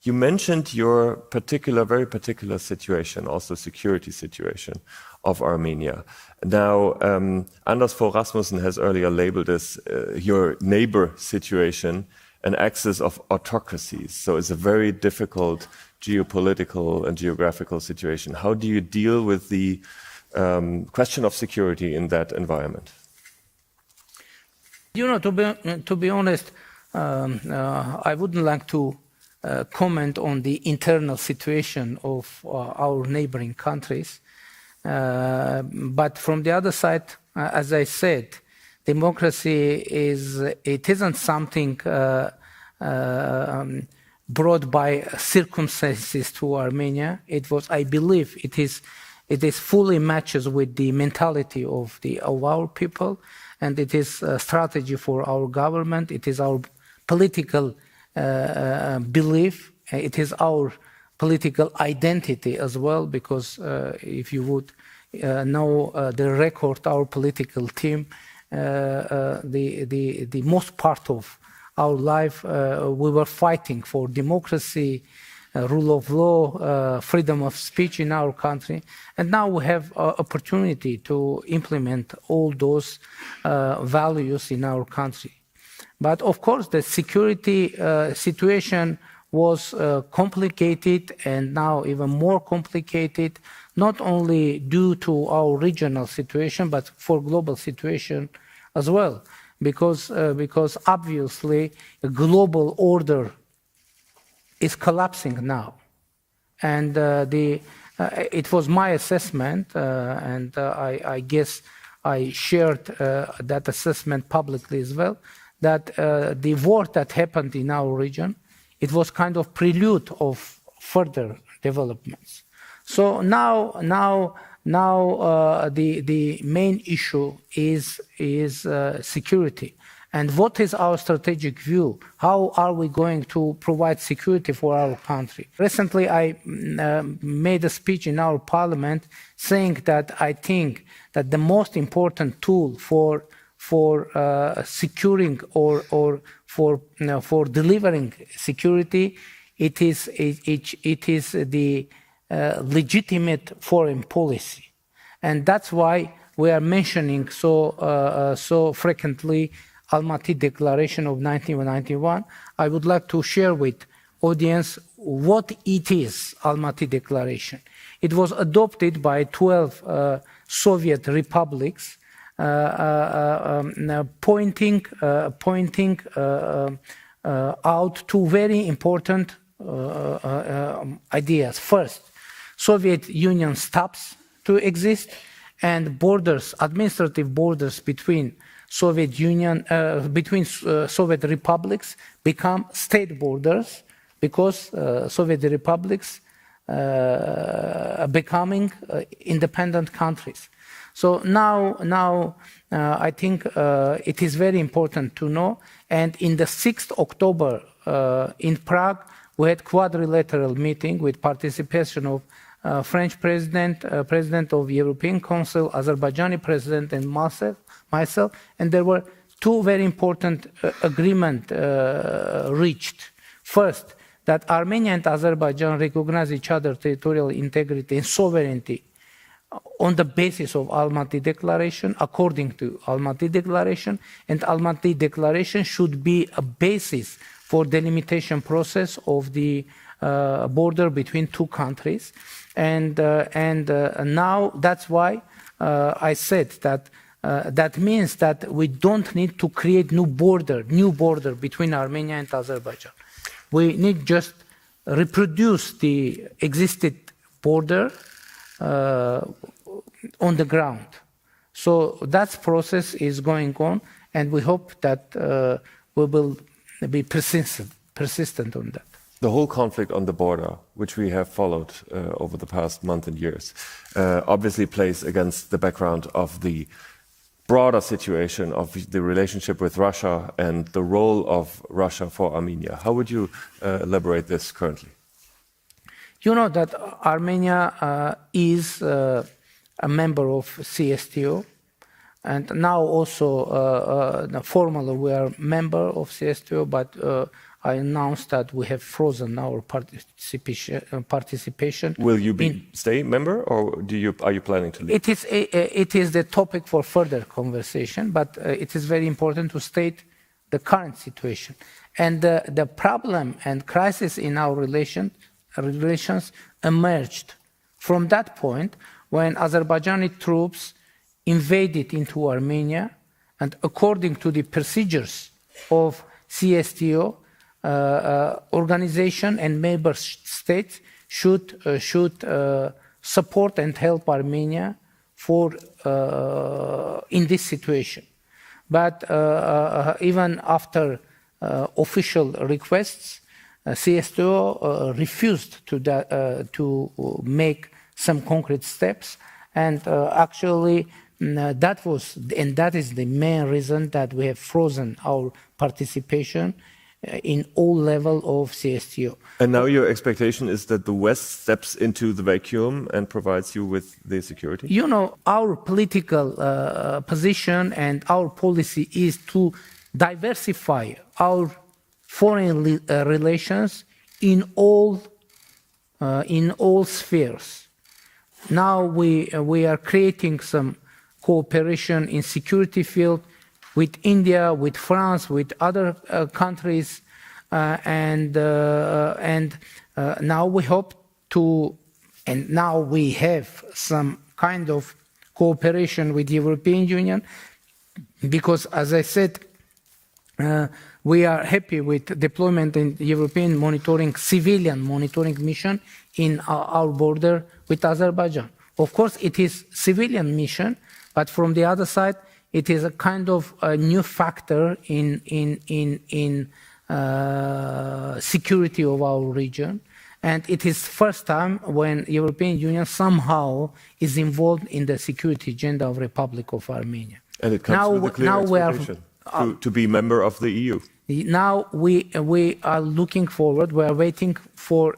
You mentioned your very particular situation, also security situation of Armenia. Now, Anders Fogh Rasmussen has earlier labeled this your neighbor situation an axis of autocracies. So it's a very difficult geopolitical and geographical situation. How do you deal with the question of security in that environment? To be honest, I wouldn't like to comment on the internal situation of our neighboring countries. But from the other side, as I said, democracy isn't something brought by circumstances to Armenia. I believe it is fully matches with the mentality of our people, and it is a strategy for our government. It is our political belief. It is our political identity as well, because if you would know the record, our political team, the most part of our life, we were fighting for democracy, rule of law, freedom of speech in our country, and now we have opportunity to implement all those values in our country. But of course, the security situation was complicated, and now even more complicated, not only due to our regional situation, but for global situation as well, because obviously the global order is collapsing now, and it was my assessment, and I guess I shared that assessment publicly as well, that the war that happened in our region, it was kind of prelude of further developments. So now the main issue is security. And what is our strategic view? How are we going to provide security for our country? Recently, I made a speech in our parliament saying that I think that the most important tool for securing or for delivering security, it is the legitimate foreign policy, and that's why we are mentioning so frequently Almaty Declaration of 1991. I would like to share with audience what it is. Almaty Declaration. It was adopted by 12 Soviet republics, pointing out two very important ideas. First, Soviet Union stops to exist, and borders, administrative borders between Soviet Union, between Soviet republics become state borders, because Soviet republics are becoming independent countries. So now I think it is very important to know. And in the 6th October in Prague, we had quadrilateral meeting with participation of French president, president of European Council, Azerbaijani president, and myself. And there were two very important agreements reached. First, that Armenia and Azerbaijan recognize each other's territorial integrity and sovereignty on the basis of Almaty Declaration, according to Almaty Declaration, and Almaty Declaration should be a basis for delimitation process of the border between two countries. And now that's why I said that that means that we don't need to create new border between Armenia and Azerbaijan. We need just reproduce the existing border on the ground. So that process is going on, and we hope that we will be persistent on that. The whole conflict on the border, which we have followed over the past month and years, obviously plays against the background of the broader situation of the relationship with Russia and the role of Russia for Armenia. How would you elaborate this currently? You know that Armenia is a member of CSTO, and now also formally we are member of CSTO, but I announced that we have frozen our participation. Will you stay member, or are you planning to leave? It is the topic for further conversation, but it is very important to state the current situation. And the problem and crisis in our relations emerged from that point when Azerbaijani troops invaded into Armenia, and according to the procedures of CSTO, organization and member states should support and help Armenia in this situation. But even after official requests, CSTO refused to make some concrete steps, and actually that is the main reason that we have frozen our participation in all level of CSTO. And now your expectation is that the West steps into the vacuum and provides you with the security? You know, our political position and our policy is to diversify our foreign relations in all spheres. Now we are creating some cooperation in security field with India, with France, with other countries, and now we hope to, and now we have some kind of cooperation with the European Union, because, as I said, we are happy with deployment in the European civilian monitoring mission in our border with Azerbaijan. Of course, it is civilian mission, but from the other side, it is a kind of a new factor in security of our region, and it is first time when European Union somehow is involved in the security agenda of Republic of Armenia. And it comes with a clear expectation to be member of the EU. Now we are looking forward. We are waiting for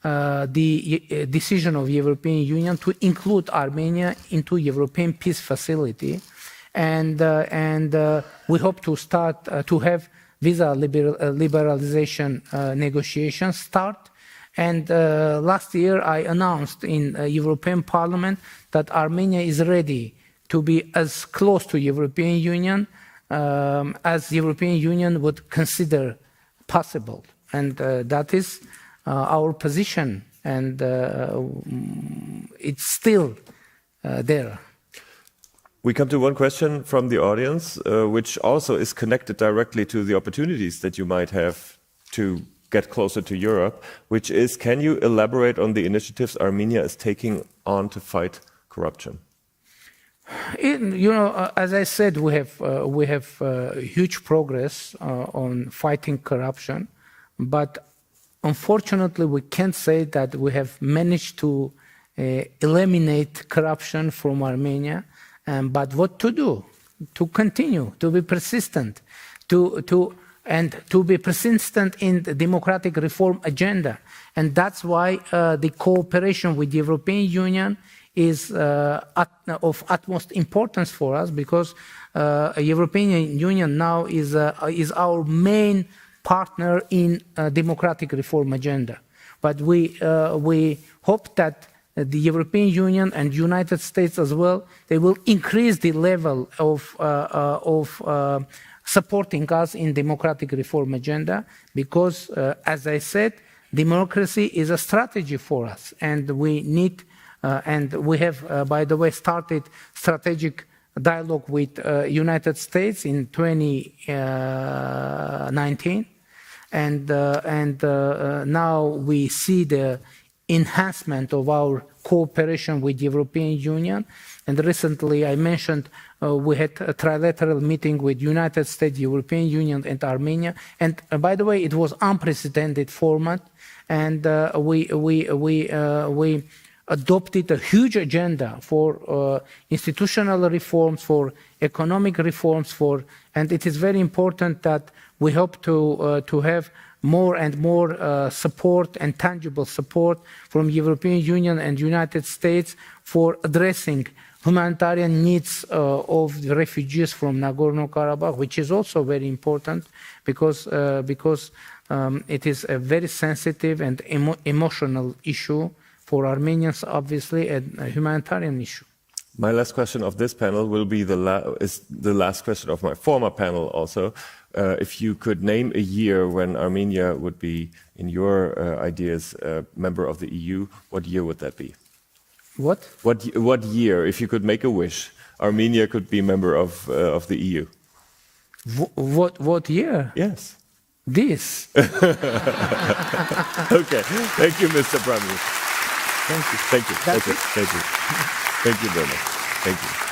the decision of European Union to include Armenia into European Peace Facility. And we hope to start to have visa liberalization negotiations start. And last year I announced in European Parliament that Armenia is ready to be as close to European Union as the European Union would consider possible. And that is our position, and it's still there. We come to one question from the audience, which also is connected directly to the opportunities that you might have to get closer to Europe, which is, can you elaborate on the initiatives Armenia is taking on to fight corruption? As I said, we have huge progress on fighting corruption, but unfortunately, we can't say that we have managed to eliminate corruption from Armenia. But what to do? To continue, to be persistent, to be persistent in the democratic reform agenda, and that's why the cooperation with the European Union is of utmost importance for us, because European Union now is our main partner in democratic reform agenda. But we hope that the European Union and United States as well, they will increase the level of supporting us in democratic reform agenda, because, as I said, democracy is a strategy for us, and we need, and we have, by the way, started strategic dialogue with United States in 2019, and now we see the enhancement of our cooperation with the European Union. And recently I mentioned we had a trilateral meeting with United States, European Union and Armenia. And by the way, it was unprecedented format, and we adopted a huge agenda for institutional reforms, for economic reforms, and it is very important that we hope to have more and more support and tangible support from European Union and United States for addressing humanitarian needs of the refugees from Nagorno-Karabakh, which is also very important, because It is a very sensitive and emotional issue for Armenians, obviously, and a humanitarian issue. My last question of this panel will be is the last question of my former panel also. If you could name a year when Armenia would be, in your ideas, a member of the EU, what year would that be? What? What year, if you could make a wish, Armenia could be member of the EU? What year? Yes. This. Okay. Thank you, Mr. Prime Minister. Thank you. Thank you. That's Thank you. Thank you. Thank you very much. Thank you.